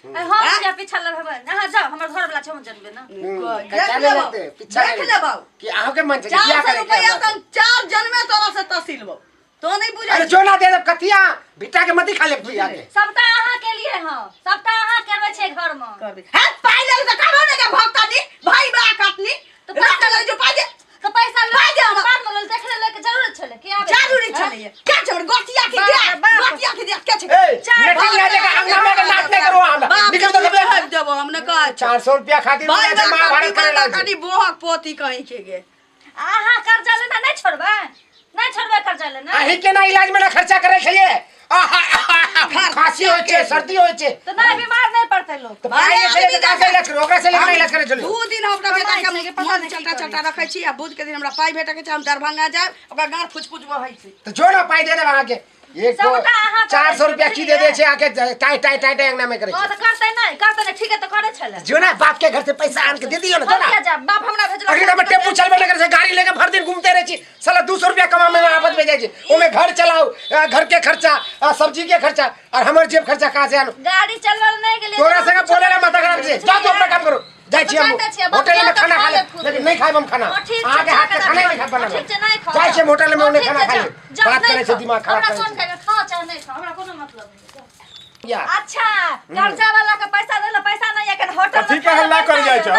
हां जा पीछा लबे हां जाओ हमर घर वाला छम जनबे ना चले लेते पीछा देख ले बाऊ कि आहो के मन से क्या करे रुपया तो 4 जन्मे तोरा से तहसील बो तो नहीं बुझा अरे जो ना दे कथिया बिटा के मती खा ले भैया के सबटा अहाँ के लिए हां सबटा अहाँ करबे छे घर में करबे है पाई ले तो कानो ने के भक्ता दी भाई बा काटनी तो पैसा ले जो पाई दे तो पैसा ले दे हम बाद में देख ले के जरूरत छले के आबे जरूरी छले क्या छोड़ गोटिया के दे गोटिया के दे क्या छे नेटिंग ले देगा अंगना में नाच नहीं करो हमरा निकल तो कबे हट देबो हमने कहा 400 रुपया खातिर भाई बा महाभारत करे लाग काटी बोहक पोती कहीं के गे अहाँ कर्जा लेना नहीं छोड़बे नहीं छोड़बे कर्जा लेना अही के ना इलाज में ना खर्चा करे छलिए खांसी होय छे सर्दी होय छे तो ना बीमार नहीं पड़ते लोग तो भाई ने चले का के इलाज करो ओकरा से लेके इलाज करे चलो 2 दिन हमरा बेटा के मन चलता चलता रखै छी आ बुध के दिन हमरा पाई भेटे के छै हम दरभंगा जाय ओकरा गार फुचफुच बहै छै तो जो ना पाई दे दे वहां के एक 400 रुपया की दे दे छे आके टाई टाई टाई अंगना में करे हां तो करते नहीं ठीक है तो करे छले जो ना बाप के घर से पैसा आन के दे दियो ना क्या जा बाप हमरा भेजला अगले में टेम्पू चलबे न करे से गाड़ी लेके भर दिन घूमते रह छी साला 200 रुपया कमावे में आफत में जाय छी ओमे घर चलाओ घर के खर्चा सब्जी के खर्चा और हमर जेब खर्चा कहां से आनो गाड़ी चलवाल नहीं के लिए तोरा संग बोले ना माथा खराब से जा तो अपना काम करो जाय छी हम होटल में खाना खा ले लेकिन नहीं खाइब हम खाना आगे हाथ के खाना नहीं खा बना जाय छी होटल में उन्हें खाना खा ले बात करे से दिमाग खराब करे सुन के खा चाहे नहीं खा हमरा कोनो मतलब नहीं या अच्छा कर्जा वाला के पैसा देला पैसा नहीं है के होटल कथी के हल्ला कर जाय छ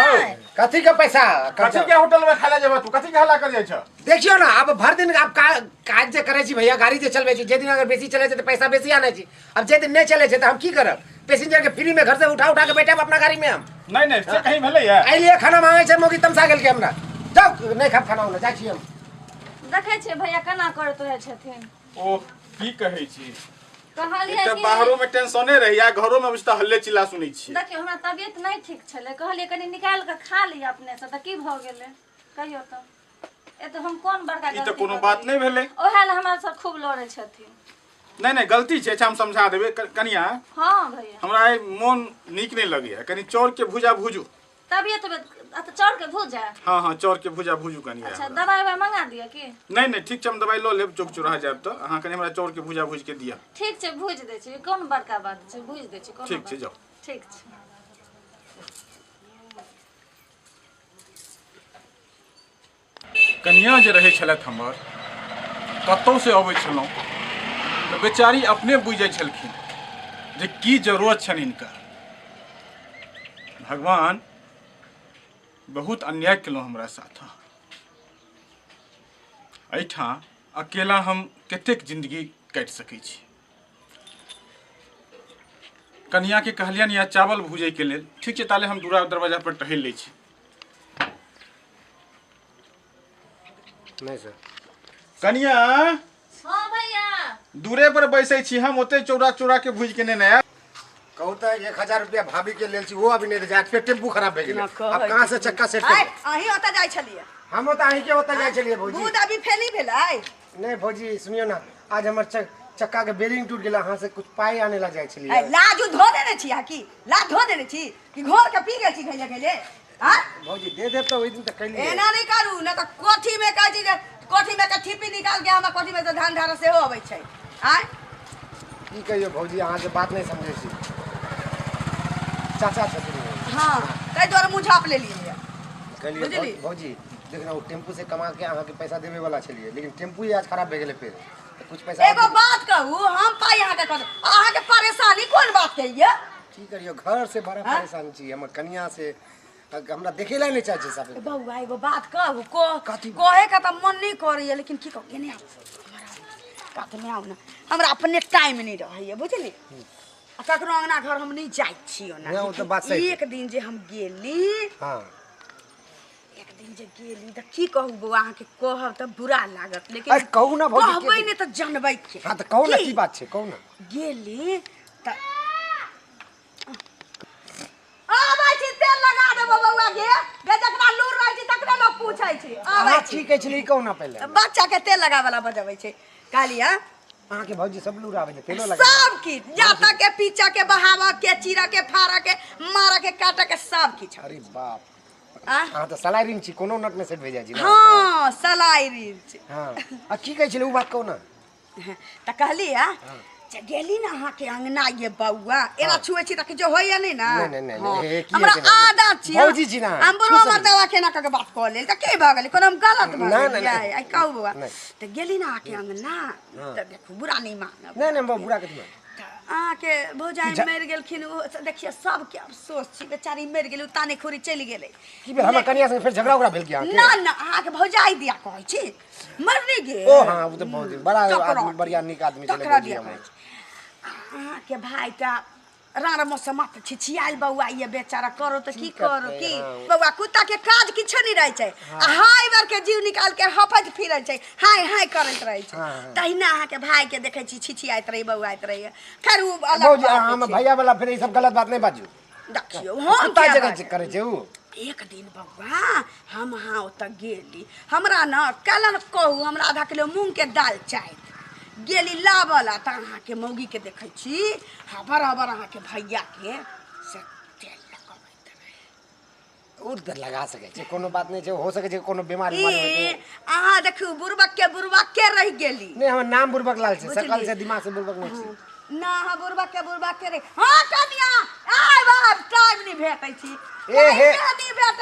कथी के पैसा कथी के होटल में खाला जेबा तू कथी के हल्ला कर जाय छ देखियो ना अब भर दिन आप काज जे करे छी भैया गाड़ी जे चलबे छी जे दिन अगर बेसी चले छै तो पैसा बेसी आने छी अब जे दिन नहीं चले छै तो हम की करब पैसेंजर के फ्री में घर से उठा के बैठब अपना गाड़ी में हम नहीं से कहीं भेलै है आई लिए खाना मांगे छै मोगी तमसा गेल के हमरा जाओ नहीं खाब खाना जाय छी हम देखे छै भैया केना करत रहे छथिन ओ की कहै छी कहलिए तो बाहरों में टेंशने रहिया घरों में बुझता हल्ले चिल्ला सुनै छी देखियो हमरा तबियत नहीं ठीक छले कहलिए कनी निकाल के खा ली अपने से त की भ गेले कहियो तो ए तो हम कोन बड़का ई तो कोनो बात नहीं भेलै ओहे ले हमरा सब खूब लड़े छथिन नहीं गलती छै हम समझा देबे कनिया हां भैया हमरा मन नीक नहीं लगैया कनी चौर के भुजा भुजू तबियत तो चौर के भुजा हां चौर के भुजा भुजू कनिया अच्छा दवाई मंगा दिया की नहीं ठीक छै हम दवाई लो लेब चौक चुराहा जाब तो अहाँ कनी हमरा चौर के भुजा भुज के दिया ठीक छै भुज दे छी कोन बड़का बात छै भुज दे छी कोन ठीक छै जाओ ठीक छै कनिया जे रहे छलत हमर कतौ से अबै छलौ तो बेचारी अपने बुझै छलखिन जे की जरूरत छन इनका भगवान बहुत अन्याय केलहुँ हमरा साथ एठा अकेला हम कतेक जिंदगी काटि सकै छी कनिया के कहलियन या चावल भूजै के लेल ठीक छै ताले हम दूरा दरवाजा पर टहल लै छी नहीं सर कनिया हां भैया दूरे पर बैसै छी हम ओते चौरा के भूज के ने कहू तो 1000 रुपया भाभी के लेल छी वो अभी नहीं जात पे टेम्पू खराब भे गेल अब कहां से चक्का सेट कर अही ओता जाय छलिए हम ओता अही के ओता जाय छलिए भौजी दूध अभी फेली भेलै नहीं भौजी सुनियो ना आज हमर चक्का के बेरिंग टूट गेला हां से कुछ पाई आने ला जाय छलिए लाज धो देने छी की लाज धो देने छी कि घोर के पी गेल छी खैले हां भौजी दे दे तो ओइ दिन तक कैली एना नहीं करू ना तो कोठी में कहै छी जे कोठी में के ठीपी निकाल के हमरा कोठी में से धान धारा से हो अबै छै हां की कहियो भौजी अहाँ के बात नहीं समझै छी चाचा छथिन हां तै द्वारा मुंह झाप ले लिए कहलिए भौजी देखना वो टेम्पू से कमा के अहाँ के पैसा देवे वाला छलिए लेकिन टेम्पू ही आज खराब भे गेले फिर तो कुछ पैसा एगो बात कहू हम पाई अहाँ के अहाँ के परेशानी कोन बात के ये की करियो घर से बड़ा परेशान छी हमर कन्या से हमरा देखेला नहीं चाहे सब बउआ एगो बात कहू कहे का त मन नहीं करैया लेकिन की कहू एने बात में आउ ना हमरा अपने टाइम नहीं रहैया बुझली आ ककरो अंगना घर हम नहीं जाय छियो ना वो तो बात सही एक दिन जे हम गेली हां एक दिन जे गेली त की कहू बउआ अहाँ के कहब त बुरा लागत लेकिन अरे कहू ना भौजी कहबै ने त जानबै के हां त कहू ना की बात छै कहू ना गेली त आबै छी तेल लगा देबो बउआ के जकरा लूर रहै छै तकरा लोग पूछै छै आबै छी ठीक है छली कहू ना पहले बच्चा के तेल लगावला बजाबै छै कालिया अहाँ के भौजी सब लूर आवे तेलो लगा सब की जाता के पीछा के बहावा के चीरा के फारा के मारा के काटा के सब की अरे बाप हां तो सलाई रिंग छी कोनो नट में सेट भेजा जी हां सलाई रिंच हां आ की कहै छले उ बात कहू ना त कहलिया गेली ना अहाँ के अंगना ये बउआ एरा छुए छी तक जो होय नहीं ना नहीं हमरा आदा छी भौजी जी ना हम बरो मर्दवा के ना के बात कह लेल त के भ गेल कोनो हम गलत भ गेल आई कहू बउआ त गेली ना के अंगना त देखू बुरा नहीं मानब नहीं बुरा कथी के भौजाई मर गेलखिन देखिए सब के अफसोस छी बेचारी मर गेल ताने खोरी चली गेलै की भेल हमर कनिया संग फिर झगड़ा उगड़ा भेल क्या ना ना अहाँ के भौजाई दिया कहै छी मरनी गेल ओ हां वो तो बहुत बड़ा आदमी बढ़िया निक आदमी चले भौजी हम अहाँ के भाई ता रारा मौसम मत छिछियाल बउआ ये बेचारा करो तो की करो की बउआ कुत्ता के काज किछ नहीं रह छै आ हाय बार के जीव निकाल के हफत फिरै छै हाय हाय करत रह छै तहिना अहाँ के भाई के देखै छी छिछियाइत रही बउआइत रही खैर उ अलग भौजी हम भैया वाला फिर ई सब गलत बात नहीं बाजू देखियो हम कुत्ता जगह करे छै उ एक दिन बउआ हम हाँ ओत गेली हमरा न कलन कहू हमरा आधा किलो मूंग के दाल चाहिए गेली लावला त अहाँ के मौगी के देखै छी हबर हबर अहाँ के भैया के से तेल लगाबैत रहे उधर लगा सके छै कोनो बात नहीं छै हो सके छै कोनो बीमारी होय छै अहाँ देखू बुरबक के रह गेली नहीं हमर नाम बुरबक लाल छै सकल से दिमाग से बुरबक नहीं छै ना हां बुरबक के रह हां कनिया आय बाप टाइम नहीं भेटै छी ए हे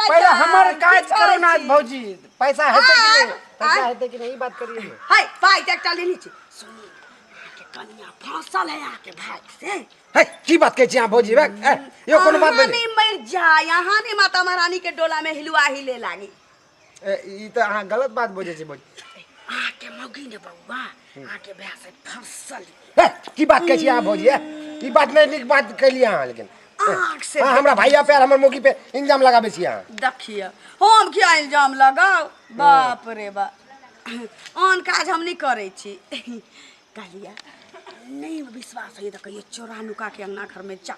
पहले हमर काज करो ना भौजी पैसा हेतै कि नहीं पैसा हेतै कि नहीं ई बात करिए हाय पाई एकटा लेनी छी सुनी के कनिया फसल है आके भाई से है की बात कहै छी अहाँ भौजी बे यो कोनो बात नहीं मर जाय यहाँ नहीं माता महारानी के डोला में हिलुआ हिले लागी ई त अहाँ गलत बात बोलै छी भौजी आके मौगी ने बउआ आके ब्याह से फसल है की बात कहै छी अहाँ भौजी ई बात नहीं नीक बात कहलिए अहाँ लेकिन आँख से हमरा भैया पे हमर मौगी पे इल्जाम लगाबे छी अहाँ देखिए हम क्या इल्जाम लगाओ बाप रे बाप आन काज हम नहीं करे छी कहलिया नहीं विश्वास है तो कहिए चोरा नुका के अंगना घर में जा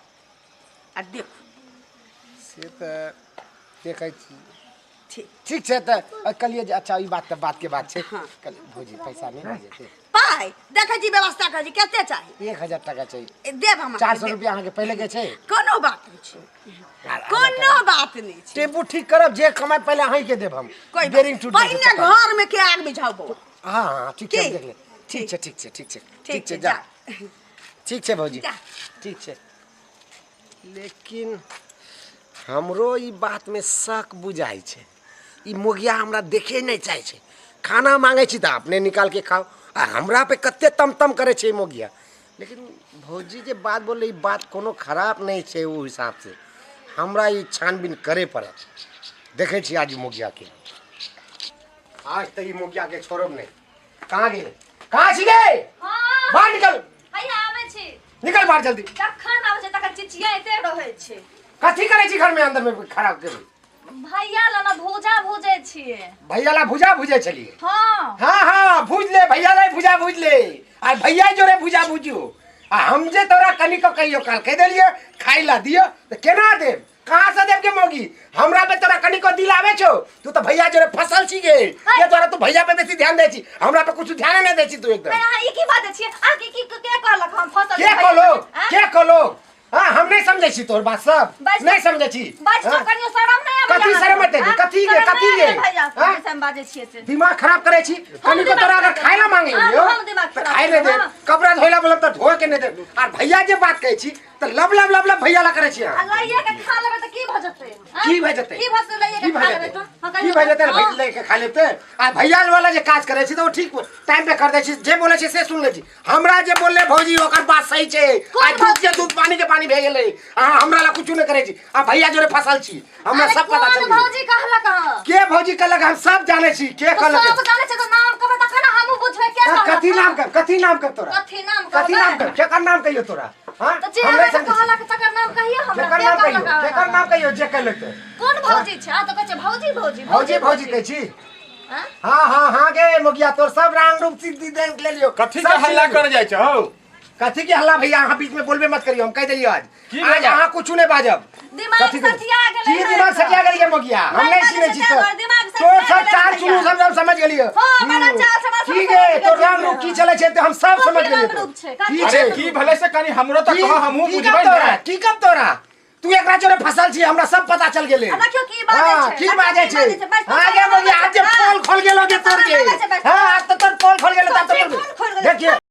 आ देखो से त देखै छी ठीक ठीक छै त कहलिए जे अच्छा ई बात के बात छै भौजी पैसा नहीं आ जेतै पाई देखै छी व्यवस्था कर जी केते चाहिए 1000 टाका चाहिए देब हम 400 रुपया अहाँ के पहले के छै कोनो बात नहीं छै कोनो बात नहीं छै टेम्पू ठीक करब जे कमाई पहले अहीं के देब हम कोई बेरिंग टूट पहले घर में के आग बुझाओ बउआ हां ठीक छै देख ले ठीक छै जा ठीक छै भौजी ठीक छै लेकिन हमरो ई बात में शक बुझाई छै ई मोगिया हमरा देखे नहीं चाहे छै खाना मांगे छी त अपने निकाल के खाओ आ हमरा पे कत्ते तम करे छै मोगिया लेकिन भौजी जे बात बोले ई बात कोनो खराब नहीं छै ओ हिसाब से हमरा ई छानबीन करे पड़त देखे छी आज मोगिया के आज त ई मोगिया के छोड़ब नहीं कहाँ गेले कहाँ छी गे हां बाहर निकल हैया आबै छी निकल बाहर जल्दी कखन आबै छै तक चिचिया एते रहै छै कथी करे छी घर में अंदर में खराब के भैया ला ना भूजा भूजे छिए भैया ला भुजा भुजे चलिए हां हाँ भूज ले भैया ला भुजा भूज ले आ भैया जोरे भुजा भुजू आ हम जे तोरा कनी को कहियो काल कह देलिए खाई ला दियो त केना देब कहां से देब के मौगी हमरा पे तोरा कनी को दिलावे छो तू तो भैया जोरे फसल छी गे ये तोरा तू भैया पे बेसी ध्यान दे छी हमरा पे कुछ ध्यान नहीं दे छी तू एकदम हां ई की बात छिए आ की के कहलक हम फसल के कहलो हां हम नहीं समझे छी तोर बात सब नहीं समझे छी बस तो कनियो शरम नहीं आबे कथी शरम मत दे कथी के भैया हम बाजे छिए से दिमाग खराब करे छी कनी को तोरा अगर खाइला मांगे लियो त खाइ ले दे कपड़ा धोइला बोलब त धो के नहीं दे और भैया जे बात कहै छी त लब भैया ला करे छी लइया के खा लेबे त की भ जते की भ जते की भस लइया के खा लेबे तो की भ जते भैया ले के खा लेते आ भैया वाला जे काज करे छी त वो ठीक टाइम पे कर दे छी जे बोले छी से सुन ले छी हमरा जे बोलले भौजी ओकर बात सही छै आ दूध पानी के पानी भे गेलै आ हमरा ला कुछ नहीं करे छी आ भैया जोरे फसल छी हमरा सब पता चल भौजी कहला कहां के भौजी कहलक हम सब जाने छी के कहलक सब जाने छै तो नाम कहबे त केना हमहु बुझबे के कहलक कथी नाम कर तोरा कथी नाम कर केकर नाम कहियो तोरा हां तो जे हमरा कहला के तकर नाम कहियो हमरा केकर नाम कहियो जे कहलक त कोन भौजी छै आ तो कहै छै भौजी कहै छी हां गे मोगिया तोर सब रंग रूप सिद्धि देख ले लियो कथी के हल्ला कर जाय छ हो कथी के हल्ला भैया अहाँ बीच में बोलबे मत करियो हम कह देलियो आज अहाँ कुछ नहीं बाजब दिमाग सटिया गेलै की दिमाग सटिया गेलिए मोगिया हम नहीं सुनै छी तो सब चाल चुनु सब समझ गेलियो हां बड़ा चाल समझ ठीक है तो रंग रूप की चले छै त हम सब समझ गेलियो की अरे की भले से कनी हमरो त कह हमहु बुझबै तोरा की कब तोरा तू एकरा जोरे फसल छी हमरा सब पता चल गेले देखियो की बाजे छै की बाजे छै हां गे मोगिया आज पोल खोल गेलो गे तोर के हां आज तो तोर पोल खोल गेलो त देखिए